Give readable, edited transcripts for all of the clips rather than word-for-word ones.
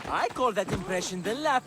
I call that impression the lap.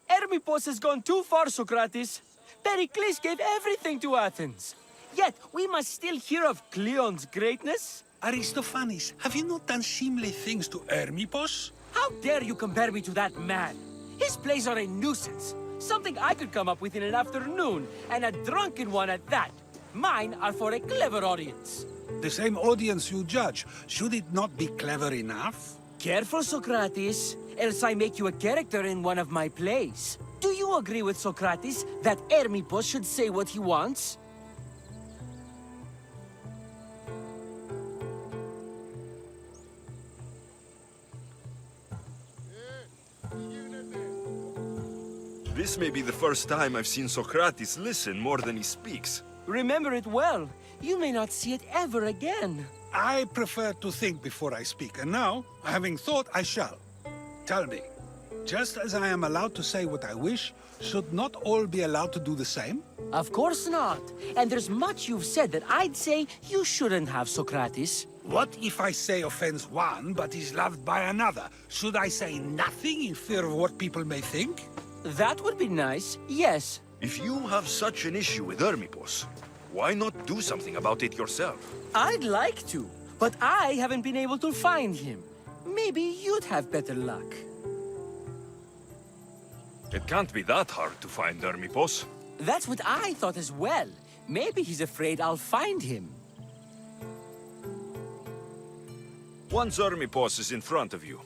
Hermippos has gone too far, Socrates. Pericles gave everything to Athens. Yet, we must still hear of Cleon's greatness. Aristophanes, have you not done seemly things to Hermippos? How dare you compare me to that man? His plays are a nuisance. Something I could come up with in an afternoon, and a drunken one at that. Mine are for a clever audience. The same audience you judge. Should it not be clever enough? Careful, Socrates, else I make you a character in one of my plays. Do you agree with Socrates that Hermippos should say what he wants? This may be the first time I've seen Socrates listen more than he speaks. Remember it well. You may not see it ever again. I prefer to think before I speak, and now, having thought, I shall. Tell me, just as I am allowed to say what I wish, should not all be allowed to do the same? Of course not. And there's much you've said that I'd say you shouldn't have, Socrates. What if I say offends one, but is loved by another? Should I say nothing in fear of what people may think? That would be nice, yes. If you have such an issue with Hermippos, why not do something about it yourself? I'd like to, but I haven't been able to find him. Maybe you'd have better luck. It can't be that hard to find Hermippos. That's what I thought as well. Maybe he's afraid I'll find him. Once Hermippos is in front of you,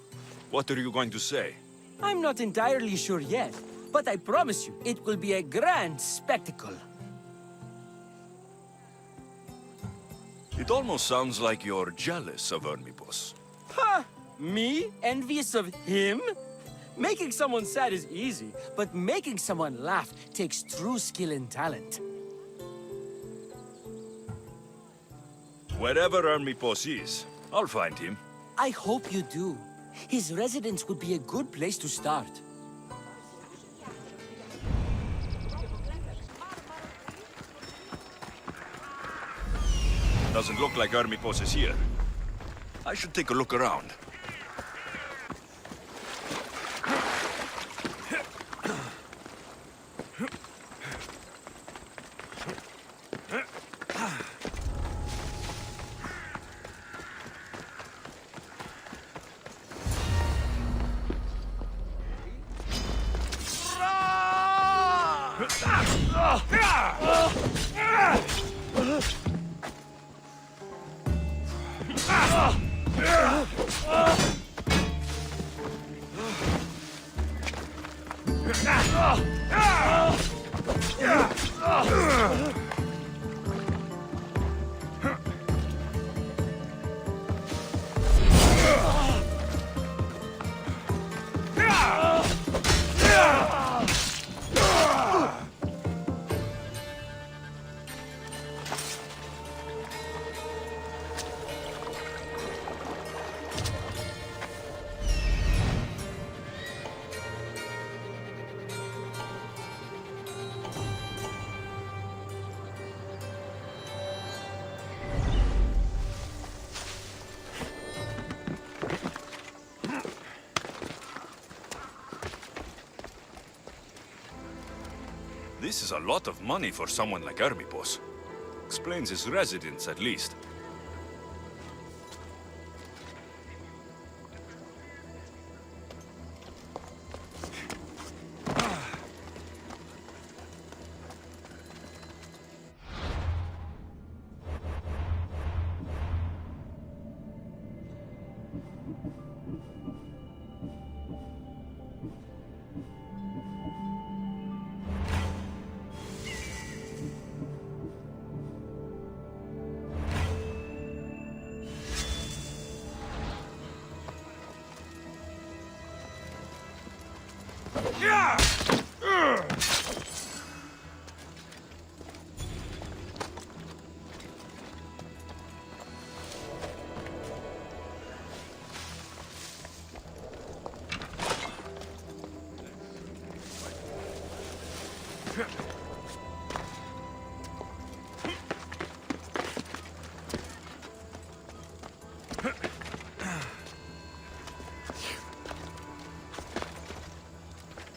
what are you going to say? I'm not entirely sure yet, but I promise you, it will be a grand spectacle. It almost sounds like you're jealous of Hermippos. Ha! Me? Envious of him? Making someone sad is easy, but making someone laugh takes true skill and talent. Wherever Hermippos is, I'll find him. I hope you do. His residence would be a good place to start. Doesn't look like Hermippos is here. I should take a look around. This is a lot of money for someone like Hermippos. Explains his residence, at least.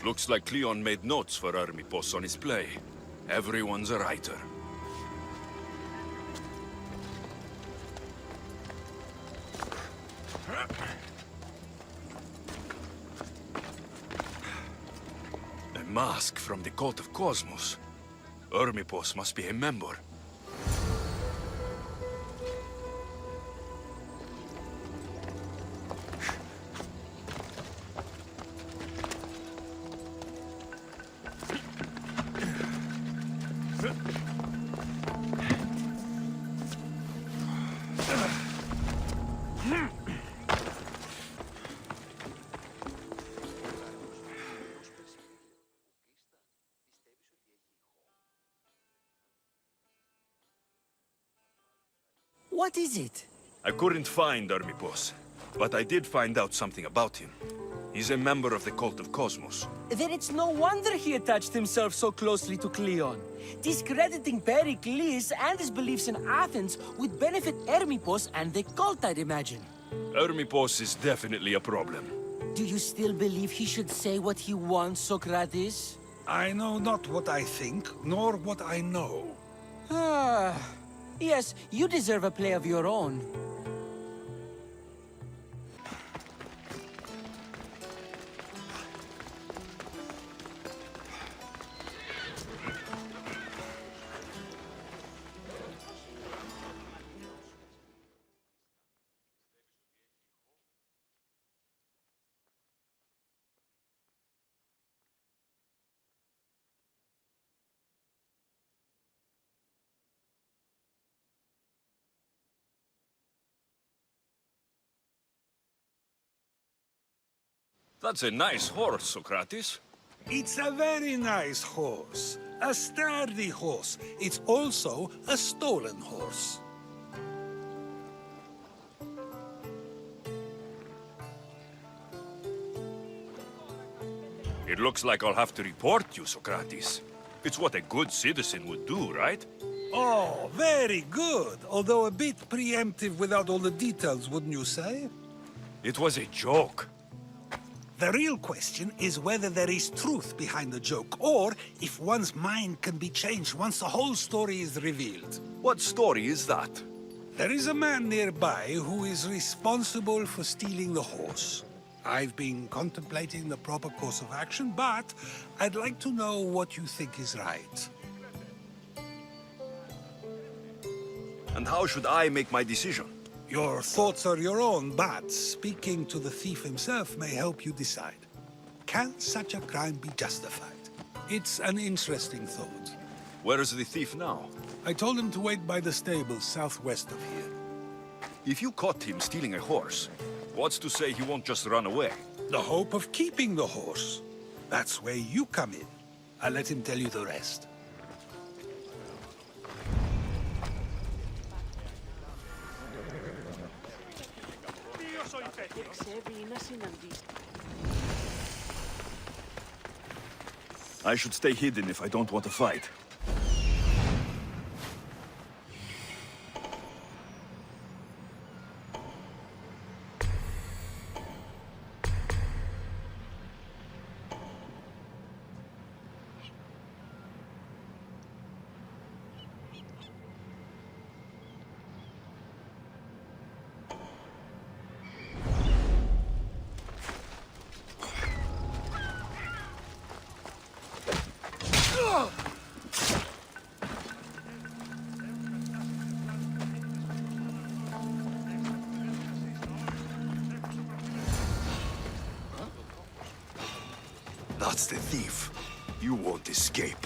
Looks like Cleon made notes for army boss on his play. Everyone's a writer. A mask from the cult of Cosmos. Army boss must be a member. What is it? I couldn't find Army boss, but I did find out something about him. He's a member of the cult of Cosmos. Then it's no wonder he attached himself so closely to Cleon. Discrediting Pericles and his beliefs in Athens would benefit Hermipos and the cult, I'd imagine. Army boss is definitely a problem. Do you still believe he should say what he wants, Socrates? I know not what I think, nor what I know. Ah, yes, you deserve a play of your own. That's a nice horse, Socrates. It's a very nice horse. A sturdy horse. It's also a stolen horse. It looks like I'll have to report you, Socrates. It's what a good citizen would do, right? Oh, very good. Although a bit preemptive without all the details, wouldn't you say? It was a joke. The real question is whether there is truth behind the joke, or if one's mind can be changed once the whole story is revealed. What story is that? There is a man nearby who is responsible for stealing the horse. I've been contemplating the proper course of action, but I'd like to know what you think is right. And how should I make my decision? Your thoughts are your own, but speaking to the thief himself may help you decide. Can such a crime be justified? It's an interesting thought. Where is the thief now? I told him to wait by the stables southwest of here. If you caught him stealing a horse, what's to say he won't just run away? The hope of keeping the horse. That's where you come in. I'll let him tell you the rest. I should stay hidden if I don't want to fight. That's the thief. You won't escape.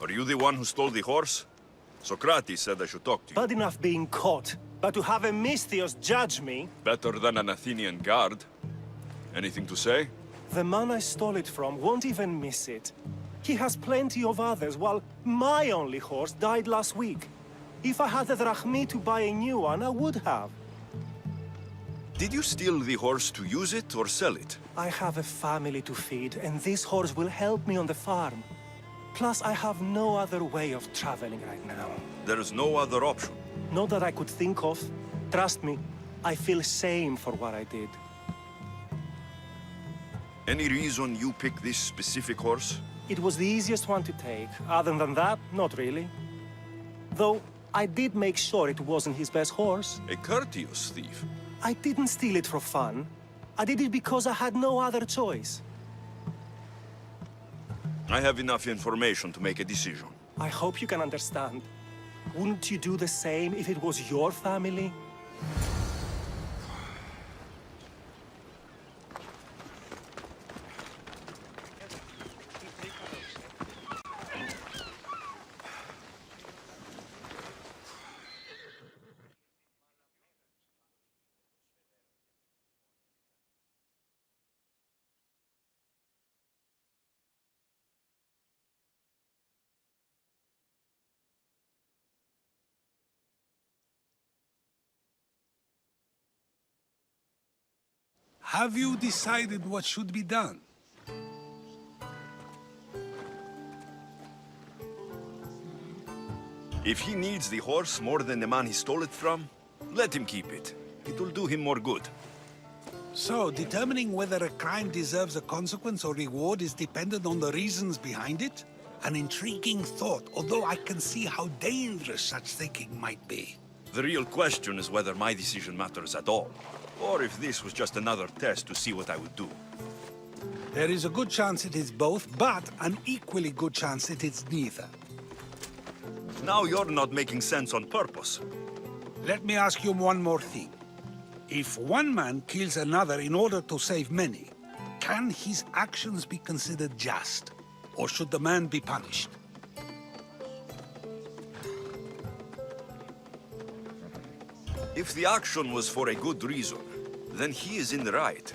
Are you the one who stole the horse? Socrates said I should talk to you. Bad enough being caught, but to have a Misthios judge me? Better than an Athenian guard. Anything to say? The man I stole it from won't even miss it. He has plenty of others, while my only horse died last week. If I had the drachmi to buy a new one, I would have. Did you steal the horse to use it or sell it? I have a family to feed, and this horse will help me on the farm. Plus, I have no other way of traveling right now. There is no other option. Not that I could think of. Trust me, I feel shame for what I did. Any reason you picked this specific horse? It was the easiest one to take. Other than that, not really. Though, I did make sure it wasn't his best horse. A courteous thief. I didn't steal it for fun. I did it because I had no other choice. I have enough information to make a decision. I hope you can understand. Wouldn't you do the same if it was your family? Have you decided what should be done? If he needs the horse more than the man he stole it from, let him keep it. It will do him more good. So, determining whether a crime deserves a consequence or reward is dependent on the reasons behind it? An intriguing thought, although I can see how dangerous such thinking might be. The real question is whether my decision matters at all, or if this was just another test to see what I would do. There is a good chance it is both, but an equally good chance it is neither. Now you're not making sense on purpose. Let me ask you one more thing. If one man kills another in order to save many, can his actions be considered just? Or should the man be punished? If the action was for a good reason, then he is in the right.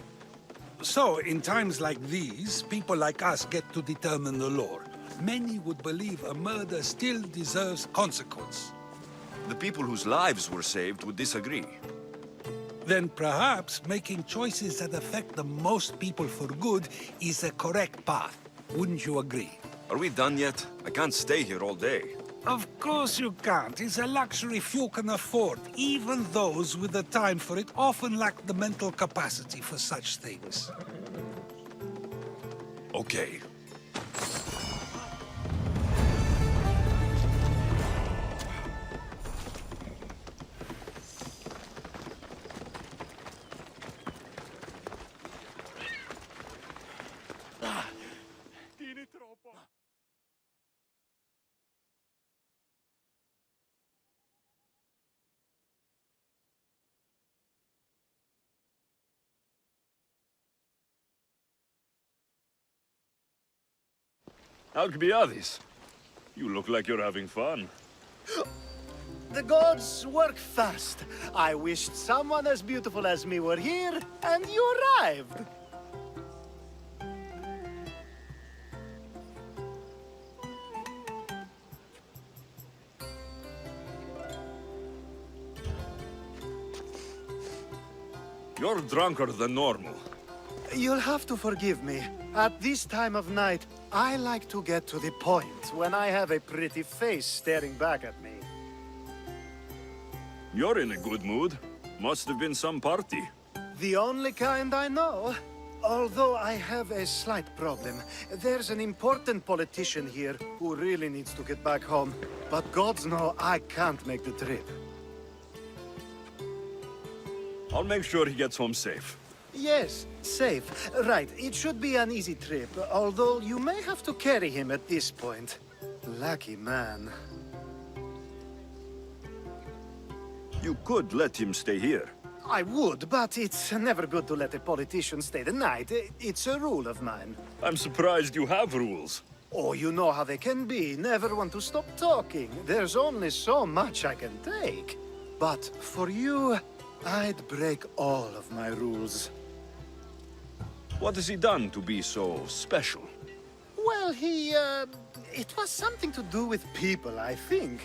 So, in times like these, people like us get to determine the law. Many would believe a murder still deserves consequence. The people whose lives were saved would disagree. Then perhaps making choices that affect the most people for good is a correct path. Wouldn't you agree? Are we done yet? I can't stay here all day. Of course you can't. It's a luxury few can afford. Even those with the time for it often lack the mental capacity for such things. Okay. Alcibiades, you look like you're having fun. The gods work fast. I wished someone as beautiful as me were here, and you arrived. You're drunker than normal. You'll have to forgive me. At this time of night, I like to get to the point when I have a pretty face staring back at me. You're in a good mood. Must have been some party. The only kind I know. Although I have a slight problem. There's an important politician here who really needs to get back home. But gods know I can't make the trip. I'll make sure he gets home safe. Yes, safe. Right, it should be an easy trip, although you may have to carry him at this point. Lucky man. You could let him stay here. I would, but it's never good to let a politician stay the night. It's a rule of mine. I'm surprised you have rules. Oh, you know how they can be. Never want to stop talking. There's only so much I can take. But for you, I'd break all of my rules. What has he done to be so special? Well, it was something to do with people, I think.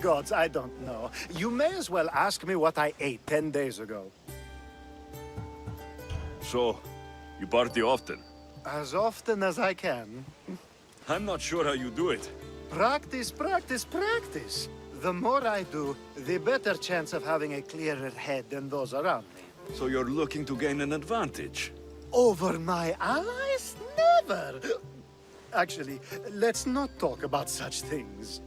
Gods, I don't know. You may as well ask me what I ate 10 days ago. So, you party often? As often as I can. I'm not sure how you do it. Practice, practice, practice. The more I do, the better chance of having a clearer head than those around me. So you're looking to gain an advantage? Over my allies? Never! Actually, let's not talk about such things.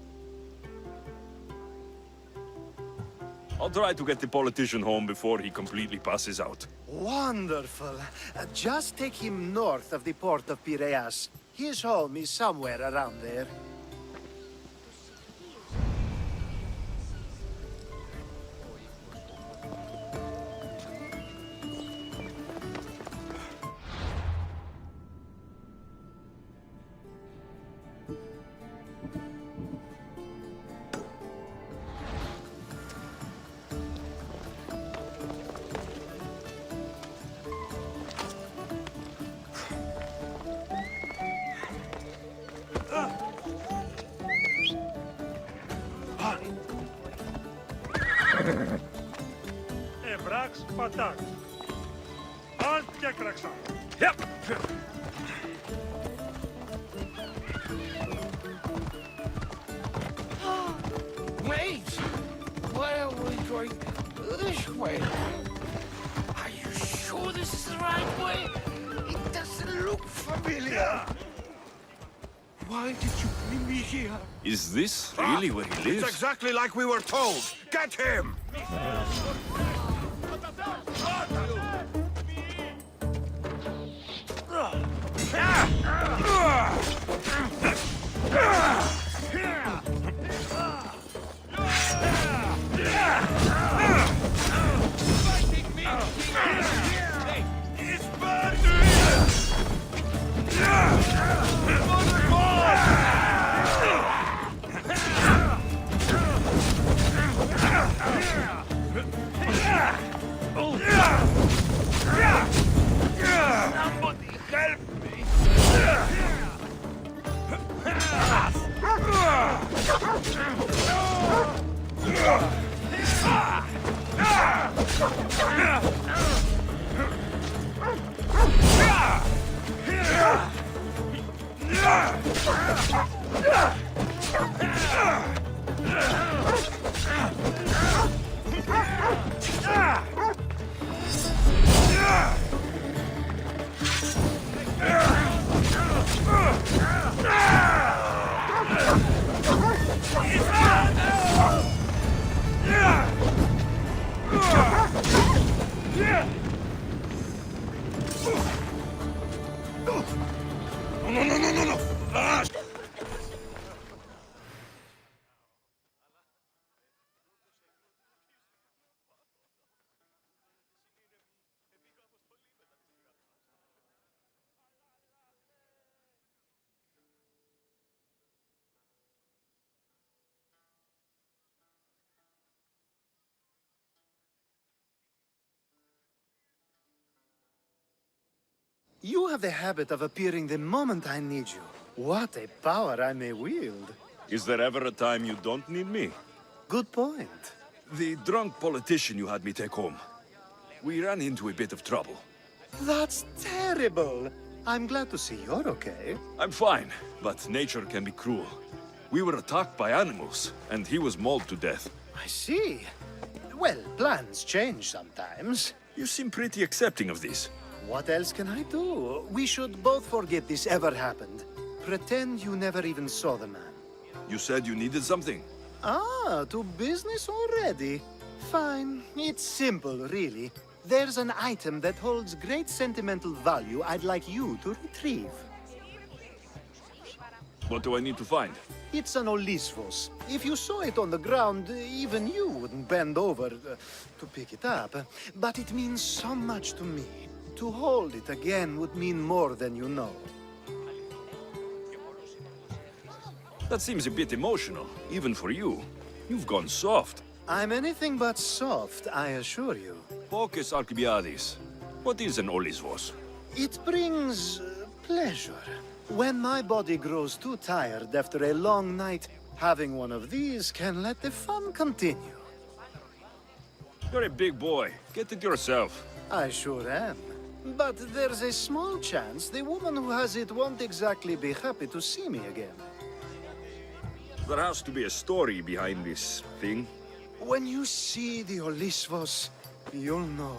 I'll try to get the politician home before he completely passes out. Wonderful. Just take him north of the port of Piraeus. His home is somewhere around there. Ebrax patak. Alt gekraksan. Yep! Wait! Why are we going this way? Are you sure this is the right way? It doesn't look familiar. Why did you bring me here? Is this really where he lives? It's exactly like we were told. Get him! Somebody help me! You have the habit of appearing the moment I need you. What a power I may wield. Is there ever a time you don't need me? Good point. The drunk politician you had me take home. We ran into a bit of trouble. That's terrible. I'm glad to see you're okay. I'm fine, but nature can be cruel. We were attacked by animals, and he was mauled to death. I see. Well, plans change sometimes. You seem pretty accepting of this. What else can I do? We should both forget this ever happened. Pretend you never even saw the man. You said you needed something. Ah, to business already? Fine. It's simple, really. There's an item that holds great sentimental value I'd like you to retrieve. What do I need to find? It's an Olisvos. If you saw it on the ground, even you wouldn't bend over to pick it up. But it means so much to me. To hold it again would mean more than you know. That seems a bit emotional, even for you. You've gone soft. I'm anything but soft, I assure you. Focus, Alcibiades. What is an Olisvos? It brings pleasure. When my body grows too tired after a long night, having one of these can let the fun continue. You're a big boy. Get it yourself. I sure am. But there's a small chance the woman who has it won't exactly be happy to see me again. There has to be a story behind this thing. When you see the Olisvos, you'll know.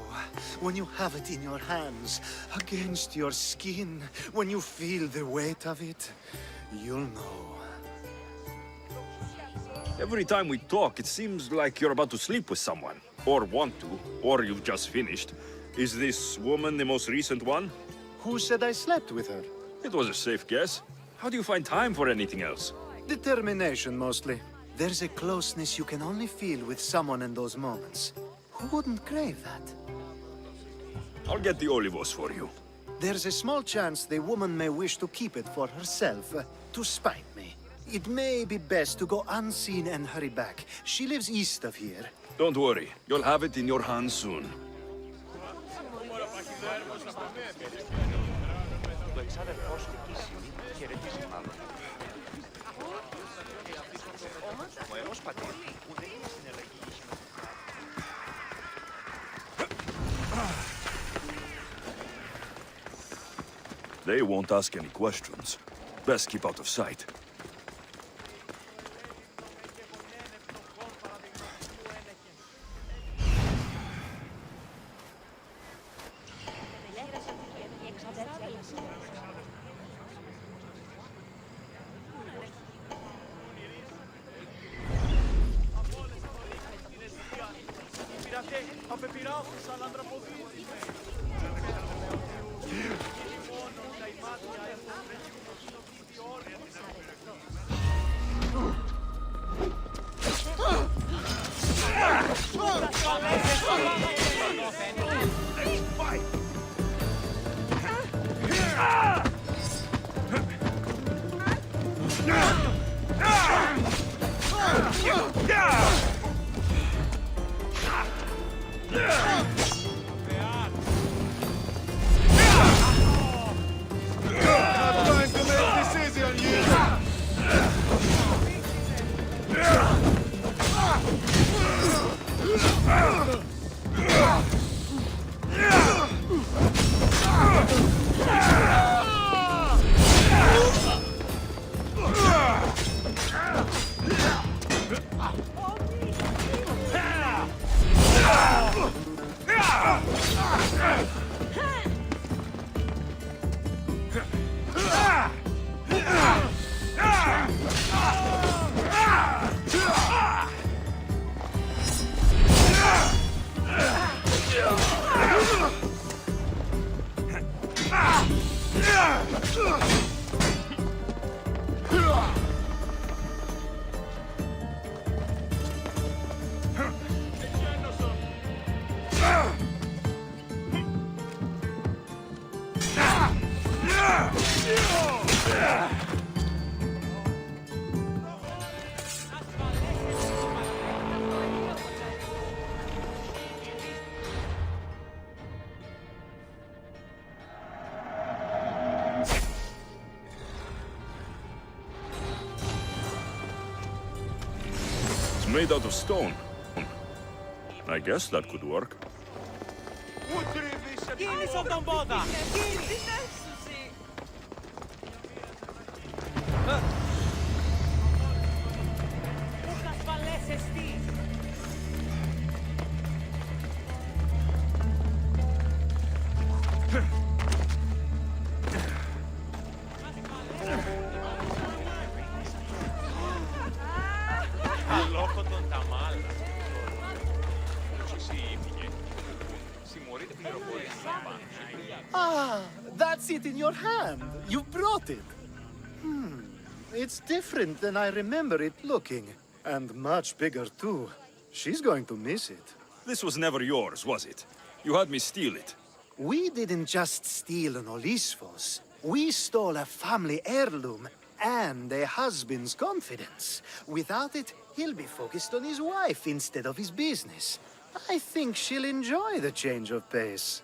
When you have it in your hands, against your skin, when you feel the weight of it, you'll know. Every time we talk, it seems like you're about to sleep with someone. Or want to, or you've just finished. Is this woman the most recent one? Who said I slept with her? It was a safe guess. How do you find time for anything else? Determination, mostly. There's a closeness you can only feel with someone in those moments. Who wouldn't crave that? I'll get the Olivos for you. There's a small chance the woman may wish to keep it for herself, to spite me. It may be best to go unseen and hurry back. She lives east of here. Don't worry. You'll have it in your hands soon. They won't ask any questions. Best keep out of sight. Made out of stone. I guess that could work. Ah, that's it in your hand. You brought it. It's different than I remember it looking. And much bigger, too. She's going to miss it. This was never yours, was it? You had me steal it. We didn't just steal an Olisvos. We stole a family heirloom. and a husband's confidence. Without it, he'll be focused on his wife instead of his business. I think she'll enjoy the change of pace.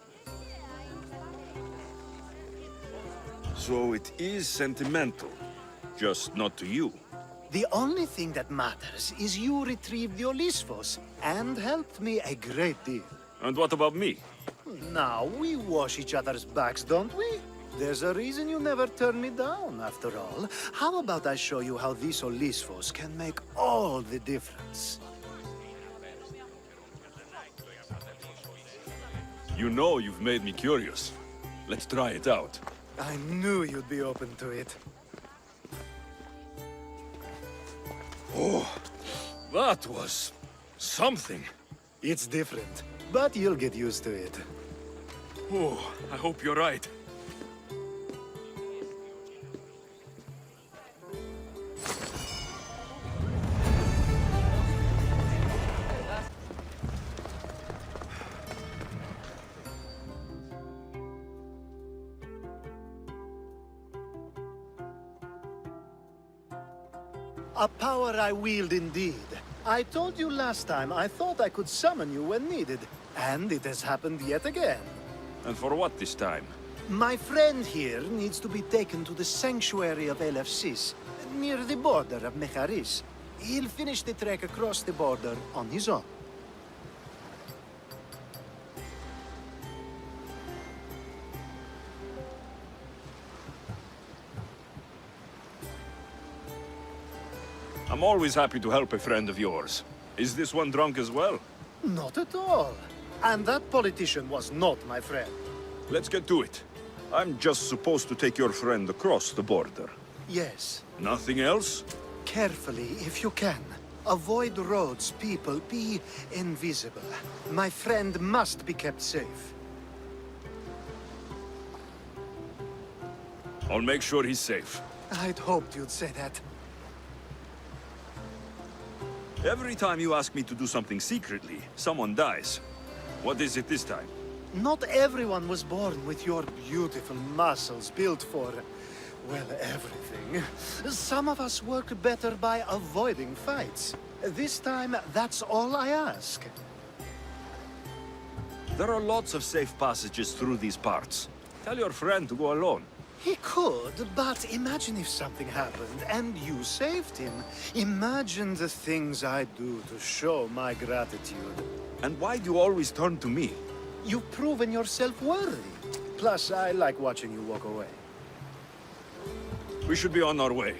So it is sentimental, just not to you. The only thing that matters is you retrieved the Olyssfos and helped me a great deal. And what about me? Now, we wash each other's backs, don't we? There's a reason you never turn me down, after all. How about I show you how these Olyssfos can make all the difference? You know you've made me curious. Let's try it out. I knew you'd be open to it. Oh, that was something. It's different, but you'll get used to it. Oh, I hope you're right. A power I wield indeed. I told you last time I thought I could summon you when needed, and it has happened yet again. And for what this time? My friend here needs to be taken to the sanctuary of Elefsis, near the border of Mecharis. He'll finish the trek across the border on his own. I'm always happy to help a friend of yours. Is this one drunk as well? Not at all. And that politician was not my friend. Let's get to it. I'm just supposed to take your friend across the border. Yes. Nothing else? Carefully, if you can. Avoid roads, people, be invisible. My friend must be kept safe. I'll make sure he's safe. I'd hoped you'd say that. Every time you ask me to do something secretly, someone dies. What is it this time? Not everyone was born with your beautiful muscles built for, well, everything. Some of us work better by avoiding fights. This time, that's all I ask. There are lots of safe passages through these parts. Tell your friend to go alone. He could, but imagine if something happened and you saved him. Imagine the things I'd do to show my gratitude. And why do you always turn to me? You've proven yourself worthy. Plus, I like watching you walk away. We should be on our way.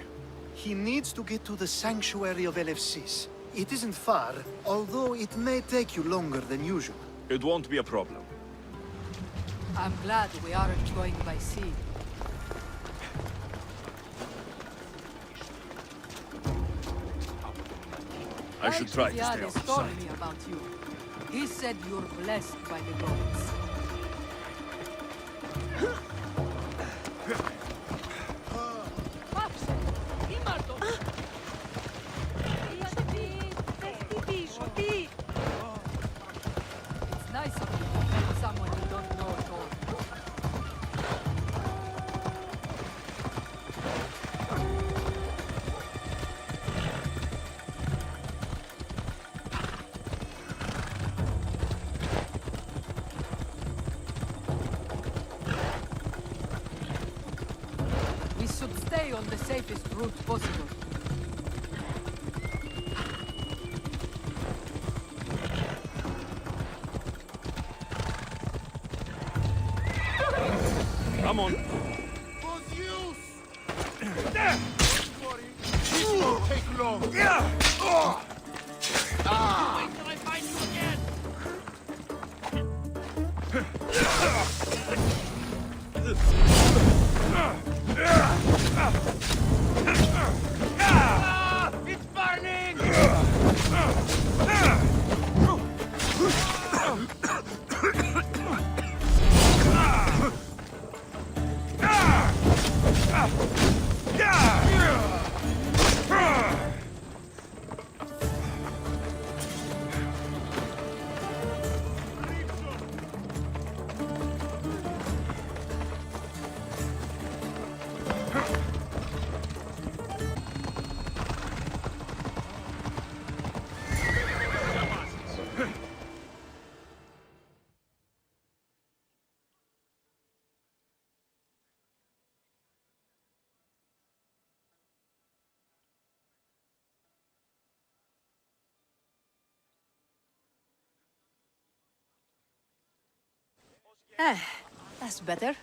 He needs to get to the sanctuary of Elefsis. It isn't far, although it may take you longer than usual. It won't be a problem. I'm glad we aren't going by sea. I should try to stay Alcibiades told outside. me about you. He said you're blessed by the gods. It's nice of you to help someone you don't know at all. We should stay on the safest route possible. Come on. This won't take long. Wait till I find you again! It's burning! That's better.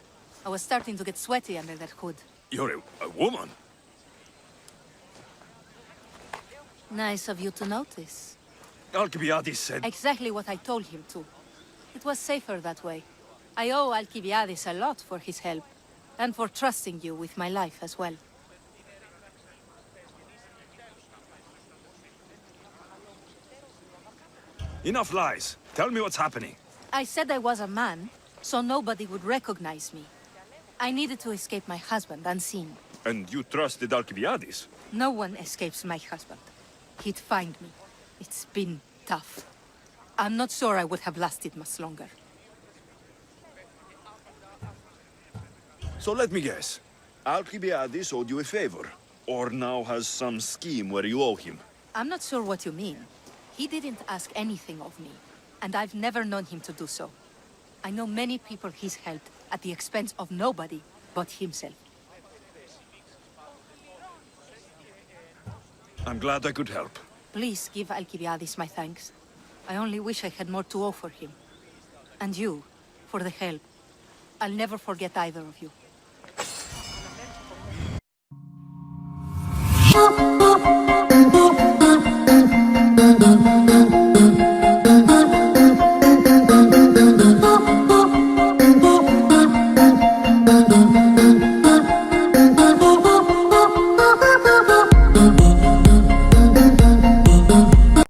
I was starting to get sweaty under that hood. You're a woman. Nice of you to notice. Alcibiades said... Exactly what I told him to. It was safer that way. I owe Alcibiades a lot for his help, and for trusting you with my life as well. Enough lies. Tell me what's happening. I said I was a man, so nobody would recognize me. I needed to escape my husband unseen. And you trusted Alcibiades? No one escapes my husband. He'd find me. It's been tough. I'm not sure I would have lasted much longer. So let me guess. Alcibiades owed you a favor, or now has some scheme where you owe him. I'm not sure what you mean. He didn't ask anything of me, and I've never known him to do so. I know many people he's helped at the expense of nobody but himself. I'm glad I could help. Please give Alcibiades my thanks. I only wish I had more to offer him. And you, for the help. I'll never forget either of you.